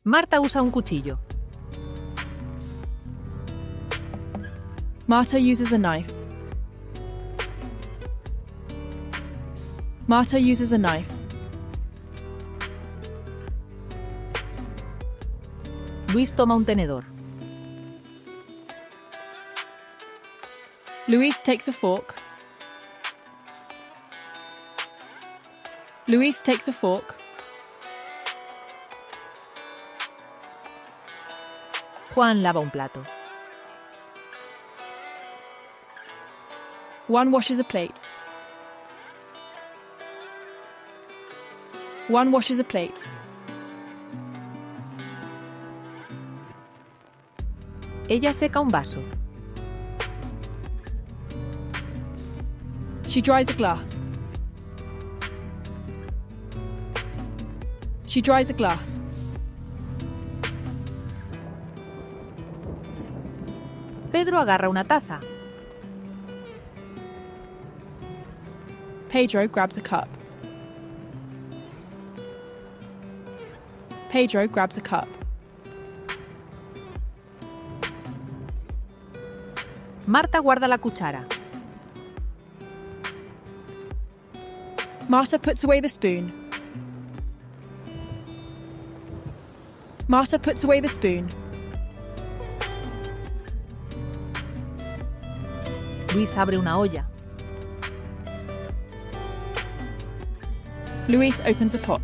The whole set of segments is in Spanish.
Marta usa un cuchillo. Marta uses a knife. Marta uses a knife. Luis toma un tenedor. Luis takes a fork. Luis takes a fork. Juan lava un plato. Juan washes a plate. Juan washes a plate. Ella seca un vaso. She dries a glass. She dries a glass. Pedro agarra una taza. Pedro grabs a cup. Pedro grabs a cup. Marta guarda la cuchara. Marta puts away the spoon. Marta puts away the spoon. Luis abre una olla. Luis opens a pot.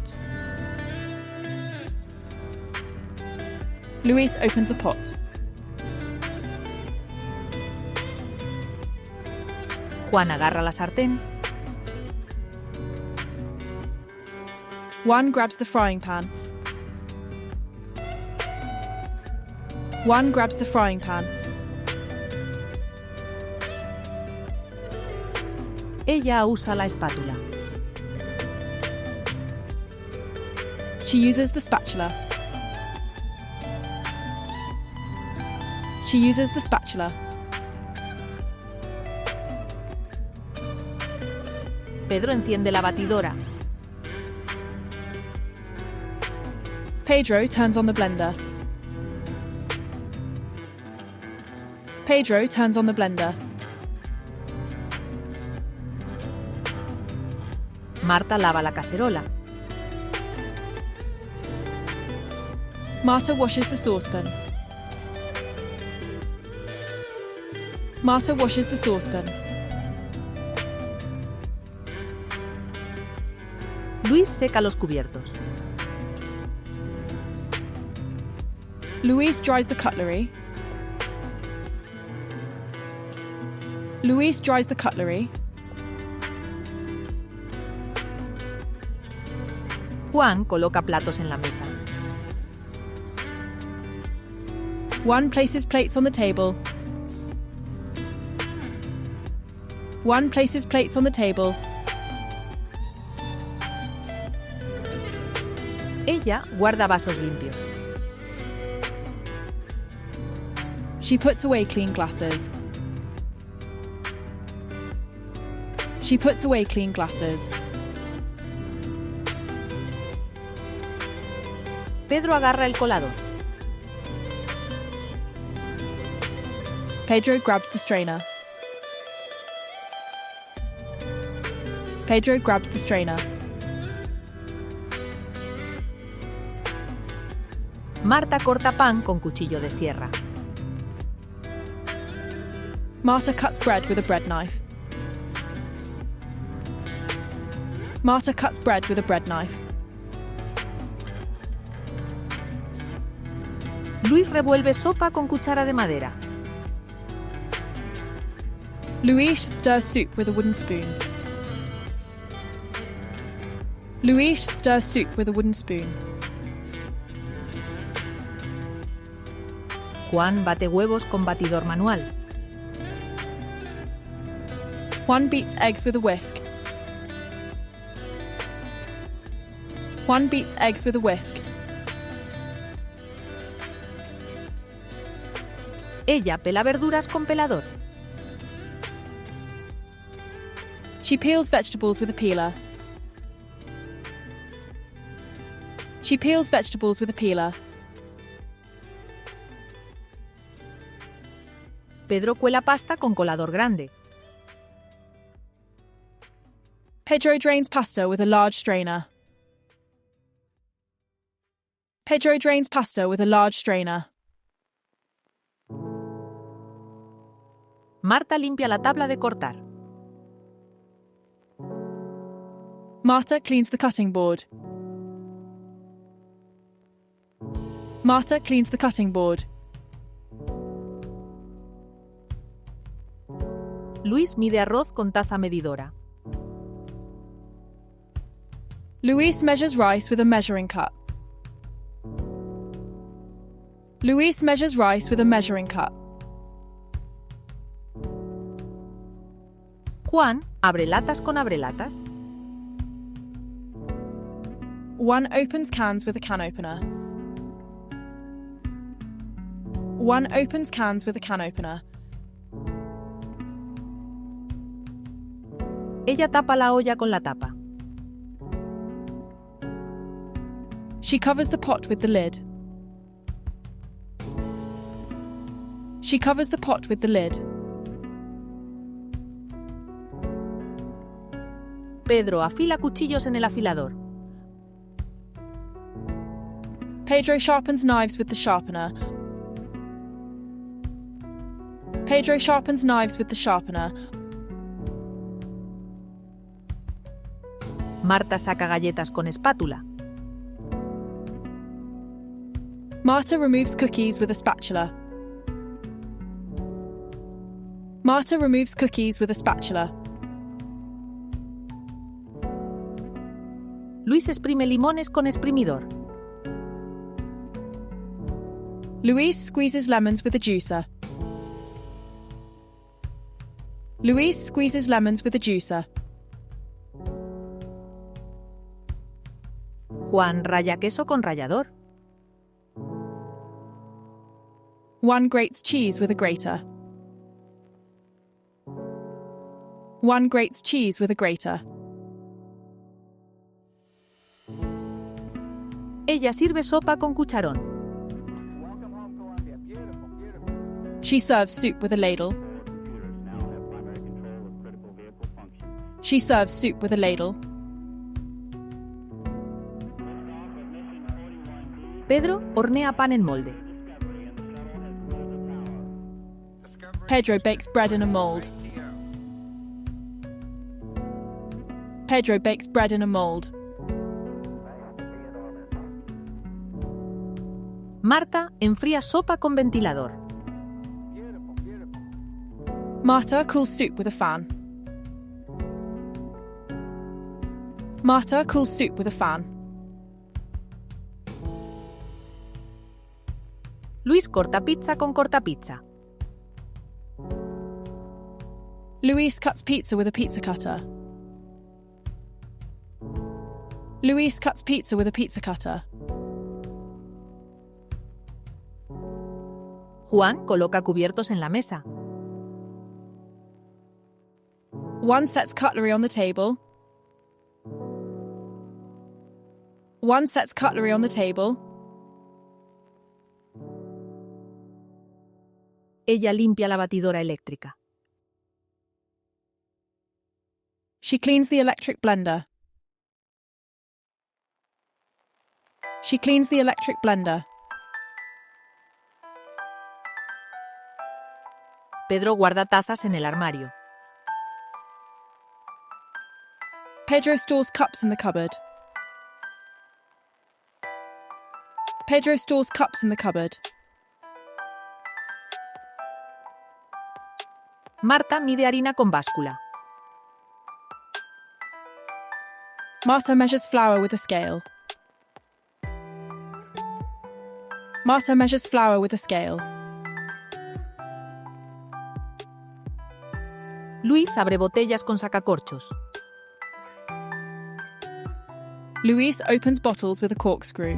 Luis opens a pot. Juan agarra la sartén. Juan grabs the frying pan. Juan grabs the frying pan. Ella usa la espátula. She uses the spatula. She uses the spatula. Pedro enciende la batidora. Pedro turns on the blender. Pedro turns on the blender. Marta lava la cacerola. Marta washes the saucepan. Marta washes the saucepan. Luis seca los cubiertos. Luis dries the cutlery. Luis dries the cutlery. Juan coloca platos en la mesa. Juan places plates on the table. Juan places plates on the table. Ella guarda vasos limpios. She puts away clean glasses. She puts away clean glasses. Pedro agarra el colador. Pedro grabs the strainer. Pedro grabs the strainer. Marta corta pan con cuchillo de sierra. Marta cuts bread with a bread knife. Marta cuts bread with a bread knife. Luis revuelve sopa con cuchara de madera. Luis stirs soup with a wooden spoon. Luis stirs soup with a wooden spoon. Juan bate huevos con batidor manual. Juan beats eggs with a whisk. Juan beats eggs with a whisk. Ella pela verduras con pelador. She peels vegetables with a peeler. She peels vegetables with a peeler. Pedro cuela pasta con colador grande. Pedro drains pasta with a large strainer. Pedro drains pasta with a large strainer. Marta limpia la tabla de cortar. Marta cleans the cutting board. Marta cleans the cutting board. Luis mide arroz con taza medidora. Luis measures rice with a measuring cup. Luis measures rice with a measuring cup. Juan abre latas con abrelatas. One opens cans with a can opener. One opens cans with a can opener. Ella tapa la olla con la tapa. She covers the pot with the lid. She covers the pot with the lid. Pedro afila cuchillos en el afilador. Pedro sharpens knives with the sharpener. Pedro sharpens knives with the sharpener. Marta saca galletas con espátula. Marta removes cookies with a spatula. Marta removes cookies with a spatula. Luis exprime limones con exprimidor. Luis squeezes lemons with a juicer. Luis squeezes lemons with a juicer. Juan raya queso con rallador. One grates cheese with a grater. One grates cheese with a grater. Ella sirve sopa con cucharón. She serves soup with a ladle. She serves soup with a ladle. Pedro hornea pan en molde. Pedro bakes bread in a mold. Pedro bakes bread in a mold. Marta enfría sopa con ventilador. Marta cools soup with a fan. Marta cools soup with a fan. Luis corta pizza con cortapizza. Luis cuts pizza with a pizza cutter. Luis cuts pizza with a pizza cutter. Juan coloca cubiertos en la mesa. One sets cutlery on the table. One sets cutlery on the table. Ella limpia la batidora eléctrica. She cleans the electric blender. She cleans the electric blender. Pedro guarda tazas en el armario. Pedro stores cups in the cupboard. Pedro stores cups in the cupboard. Marta mide harina con báscula. Marta measures flour with a scale. Marta measures flour with a scale. Luis abre botellas con sacacorchos. Luis opens bottles with a corkscrew.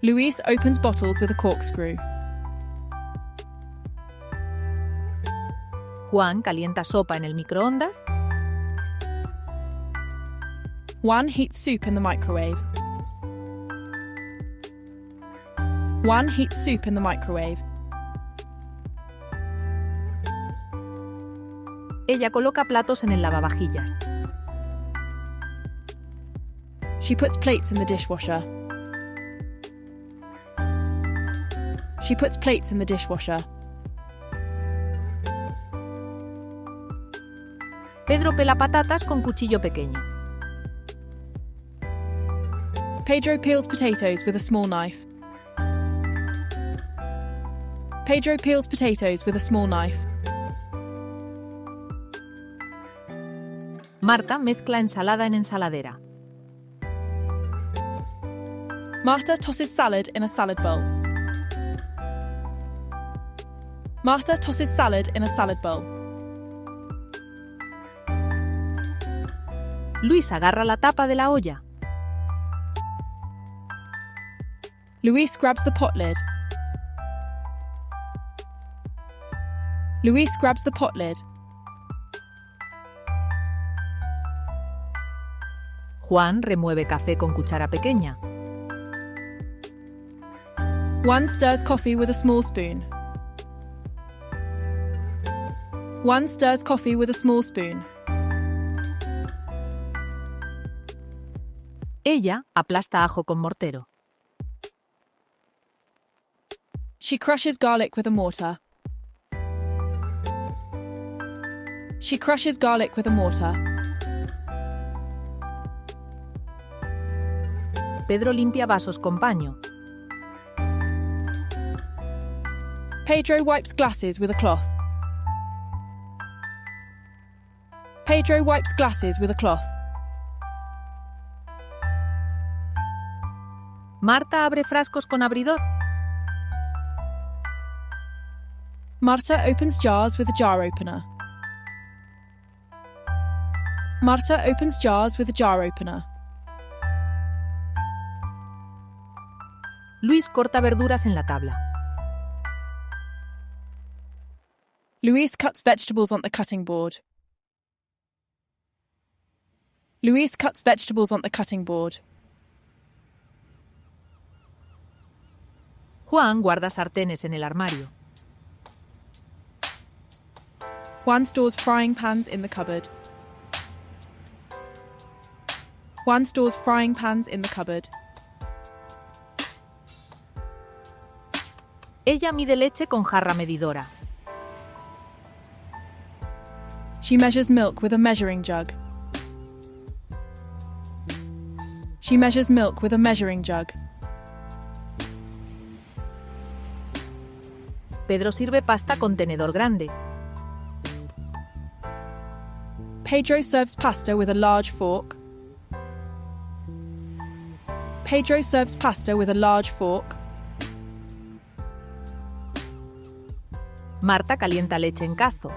Luis opens bottles with a corkscrew. Juan calienta sopa en el microondas. Juan heats soup in the microwave. Juan heats soup in the microwave. Ella coloca platos en el lavavajillas. She puts plates in the dishwasher. She puts plates in the dishwasher. Pedro pela patatas con cuchillo pequeño. Pedro peels potatoes with a small knife. Pedro peels potatoes with a small knife. Marta mezcla ensalada en ensaladera. Marta tosses salad in a salad bowl. Marta tosses salad in a salad bowl. Luis agarra la tapa de la olla. Luis grabs the pot lid. Luis grabs the pot lid. Juan remueve café con cuchara pequeña. Juan stirs coffee with a small spoon. Juan stirs coffee with a small spoon. Ella aplasta ajo con mortero. She crushes garlic with a mortar. She crushes garlic with a mortar. Pedro limpia vasos con paño. Pedro wipes glasses with a cloth. Pedro wipes glasses with a cloth. Marta abre frascos con abridor. Marta opens jars with a jar opener. Marta opens jars with a jar opener. Luis corta verduras en la tabla. Luis cuts vegetables on the cutting board. Luis cuts vegetables on the cutting board. Juan guarda sartenes en el armario. Juan stores frying pans in the cupboard. Juan stores frying pans in the cupboard. Ella mide leche con jarra medidora. She measures milk with a measuring jug. She measures milk with a measuring jug. Pedro sirve pasta con tenedor grande. Pedro serves pasta with a large fork. Pedro serves pasta with a large fork. Marta calienta leche en cazo.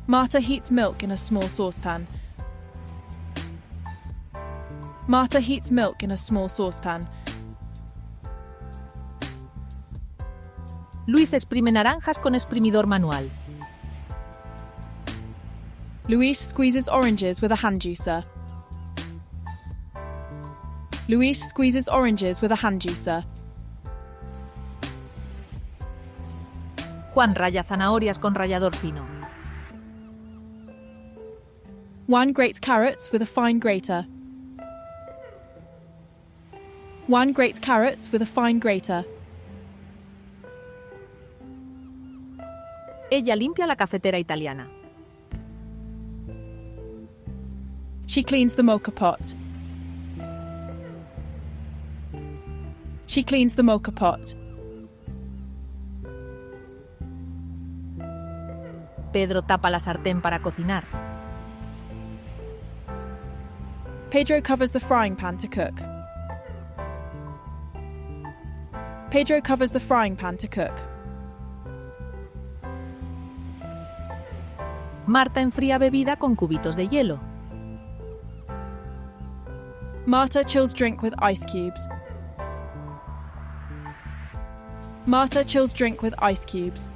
Marta heats milk in a small saucepan. Marta heats milk in a small saucepan. Luis exprime naranjas con exprimidor manual. Luis squeezes oranges with a hand juicer. Luis squeezes oranges with a hand juicer. Juan raya zanahorias con rallador fino. Juan grates carrots with a fine grater. Juan grates carrots with a fine grater. Ella limpia la cafetera italiana. She cleans the mocha pot. She cleans the mocha pot. Pedro tapa la sartén para cocinar. Pedro covers the frying pan to cook. Pedro covers the frying pan to cook. Marta enfría bebida con cubitos de hielo. Marta chills drink with ice cubes. Marta chills drink with ice cubes.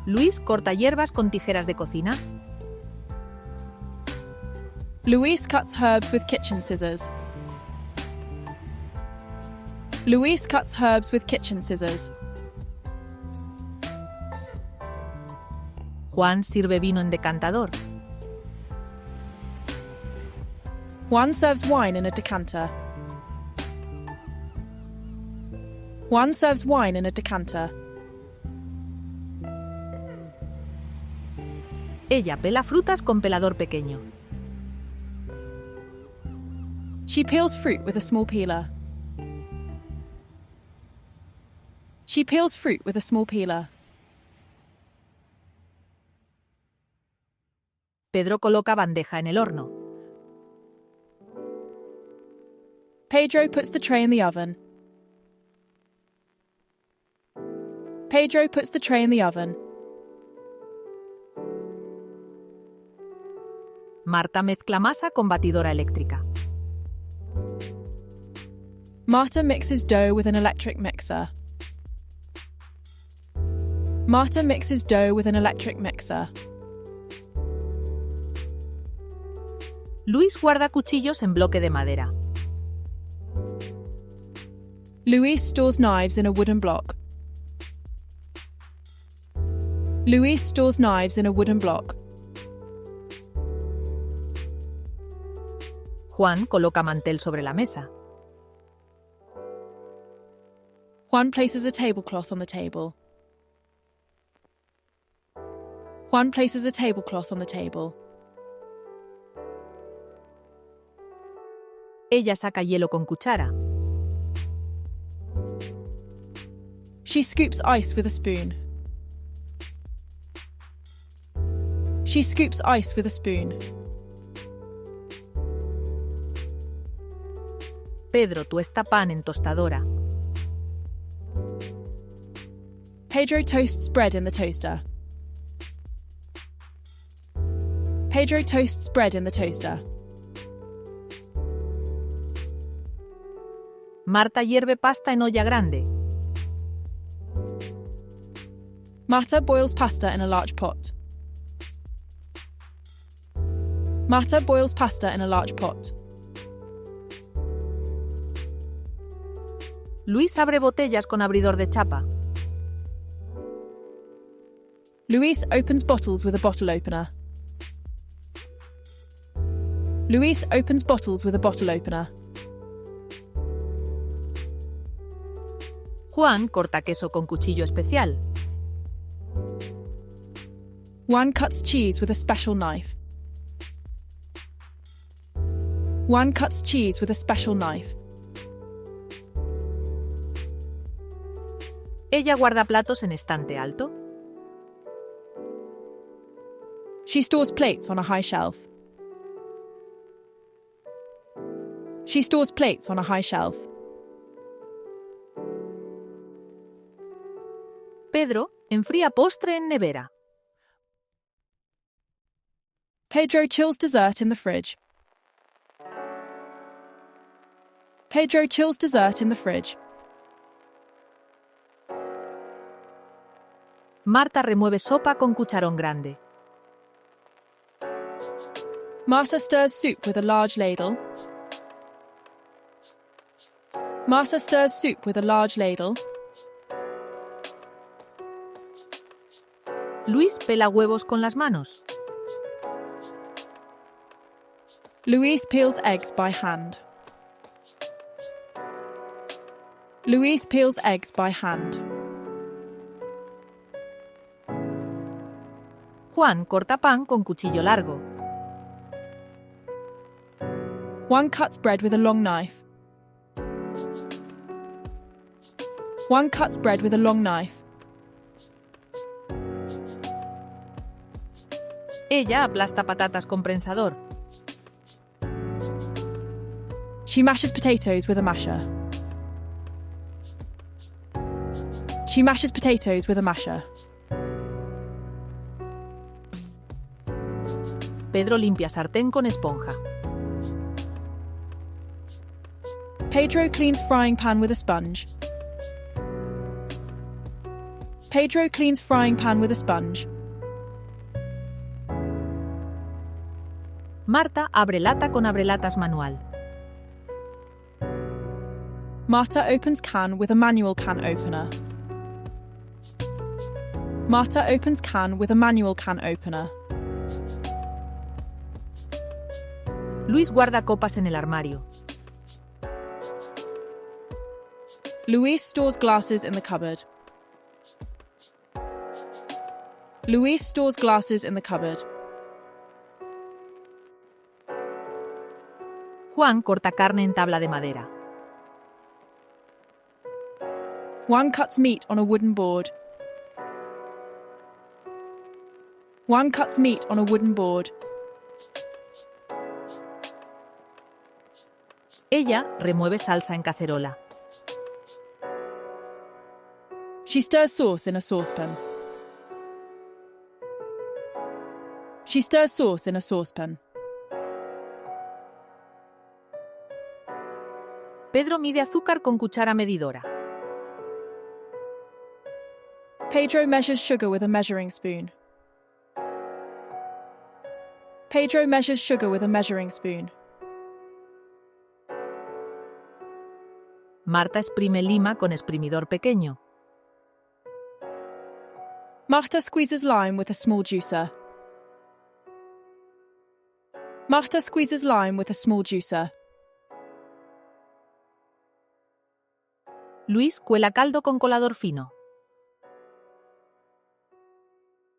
Luis corta hierbas con tijeras de cocina. Luis cuts herbs with kitchen scissors. Luis cuts herbs with kitchen scissors. Juan sirve vino en decantador. Juan serves wine in a decanter. Juan serves wine in a decanter. Ella pela frutas con pelador pequeño. She peels fruit with a small peeler. She peels fruit with a small peeler. Pedro coloca bandeja en el horno. Pedro puts the tray in the oven. Pedro puts the tray in the oven. Marta mezcla masa con batidora eléctrica. Marta mixes dough with an electric mixer. Marta mixes dough with an electric mixer. Luis guarda cuchillos en bloque de madera. Luis stores knives in a wooden block. Luis stores knives in a wooden block. Juan coloca mantel sobre la mesa. Juan places a tablecloth on the table. Juan places a tablecloth on the table. Ella saca hielo con cuchara. She scoops ice with a spoon. She scoops ice with a spoon. Pedro tuesta pan en tostadora. Pedro toasts bread in the toaster. Pedro toasts bread in the toaster. Marta hierve pasta en olla grande. Marta boils pasta in a large pot. Marta boils pasta in a large pot. Luis abre botellas con abridor de chapa. Luis opens bottles with a bottle opener. Luis opens bottles with a bottle opener. Juan corta queso con cuchillo especial. Juan cuts cheese with a special knife. Juan cuts cheese with a special knife. Ella guarda platos en estante alto. She stores plates on a high shelf. She stores plates on a high shelf. Pedro enfría postre en nevera. Pedro chills dessert in the fridge. Pedro chills dessert in the fridge. Marta remueve sopa con cucharón grande. Marta stirs soup with a large ladle. Marta stirs soup with a large ladle. Luis pela huevos con las manos. Luis peels eggs by hand. Luis peels eggs by hand. Juan corta pan con cuchillo largo. Juan cuts bread with a long knife. Juan cuts bread with a long knife. Ella aplasta patatas con prensador. She mashes potatoes with a masher. She mashes potatoes with a masher. Pedro limpia sartén con esponja. Pedro cleans frying pan with a sponge. Pedro cleans frying pan with a sponge. Marta abre lata con abrelatas manual. Marta opens can with a manual can opener. Marta opens can with a manual can opener. Luis guarda copas en el armario. Luis stores glasses in the cupboard. Luis stores glasses in the cupboard. Juan corta carne en tabla de madera. Juan cuts meat on a wooden board. Juan cuts meat on a wooden board. Ella remueve salsa en cacerola. She stirs sauce in a saucepan. She stirs sauce in a saucepan. Pedro mide azúcar con cuchara medidora. Pedro measures sugar with a measuring spoon. Pedro measures sugar with a measuring spoon. Marta exprime lima con exprimidor pequeño. Marta squeezes lime with a small juicer. Marta squeezes lime with a small juicer. Luis cuela caldo con colador fino.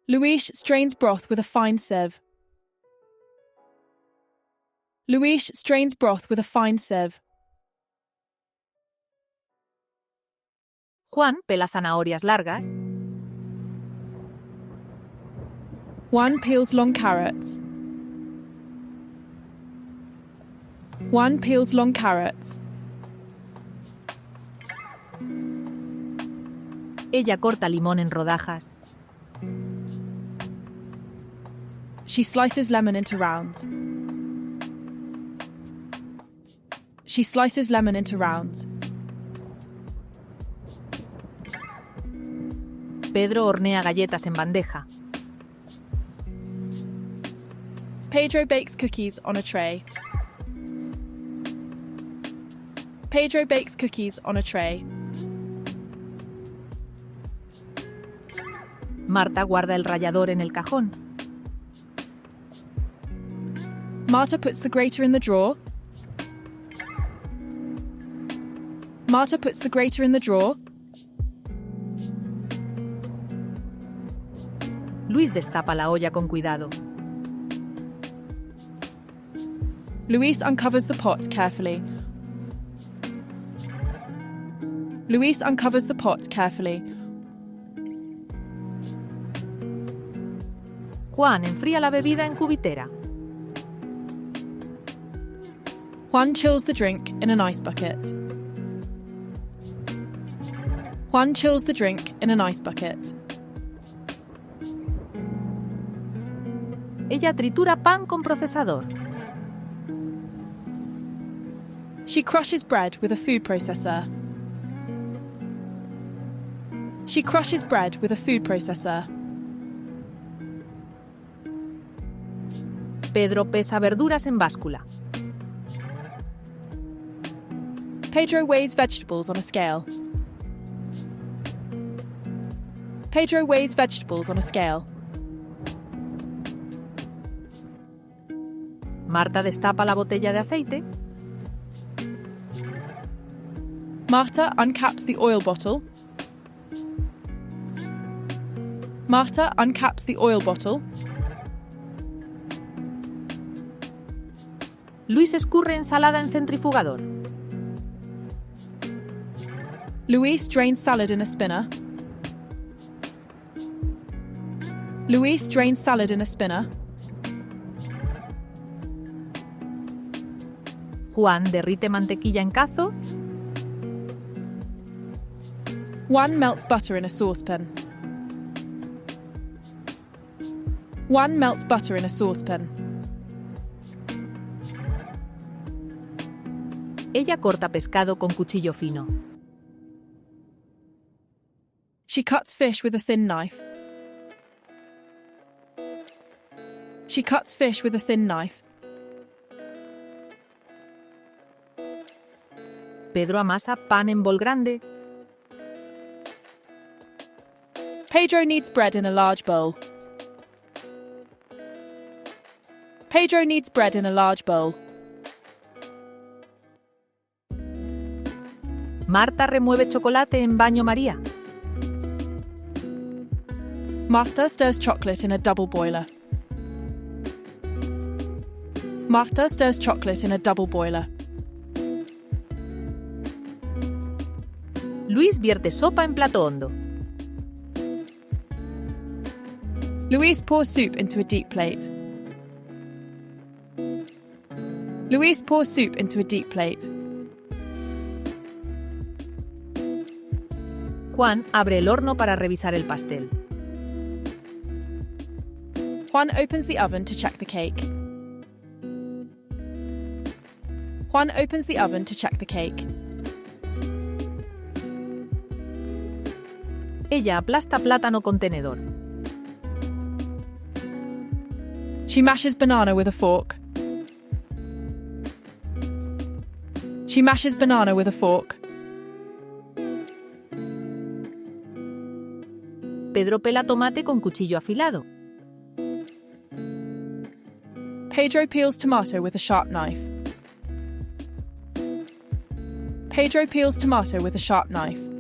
Luis strains broth with a fine sieve. Luis strains broth with a fine sieve. Juan pela zanahorias largas. Juan peels long carrots. Juan peels long carrots. Ella corta limón en rodajas. She slices lemon into rounds. She slices lemon into rounds. Pedro hornea galletas en bandeja. Pedro bakes cookies on a tray. Pedro bakes cookies on a tray. Marta guarda el rallador en el cajón. Marta puts the grater in the drawer. Marta puts the grater in the drawer. Luis destapa la olla con cuidado. Luis uncovers the pot carefully. Luis uncovers the pot carefully. Juan enfría la bebida en cubitera. Juan chills the drink in an ice bucket. Juan chills the drink in an ice bucket. Ella tritura pan con procesador. She crushes bread with a food processor. She crushes bread with a food processor. Pedro pesa verduras en báscula. Pedro weighs vegetables on a scale. Pedro weighs vegetables on a scale. Marta destapa la botella de aceite. Marta uncaps the oil bottle. Marta uncaps the oil bottle. Luis escurre ensalada en centrifugador. Luis drains salad in a spinner. Luis drains salad in a spinner. Juan derrite mantequilla en cazo. Juan melts butter in a saucepan. Juan melts butter in a saucepan. Ella corta pescado con cuchillo fino. She cuts fish with a thin knife. She cuts fish with a thin knife. Pedro amasa pan en bol grande. Pedro kneads bread in a large bowl. Pedro kneads bread in a large bowl. Marta remueve chocolate en baño María. Marta stirs chocolate in a double boiler. Marta stirs chocolate in a double boiler. Luis vierte sopa en plato hondo. Louise pours soup into a deep plate. Louise pours soup into a deep plate. Juan abre el horno para revisar el pastel. Juan opens the oven to check the cake. Juan opens the oven to check the cake. Ella aplasta plátano con tenedor. She mashes banana with a fork. She mashes banana with a fork. Pedro pela tomate con cuchillo afilado. Pedro peels tomato with a sharp knife. Pedro peels tomato with a sharp knife.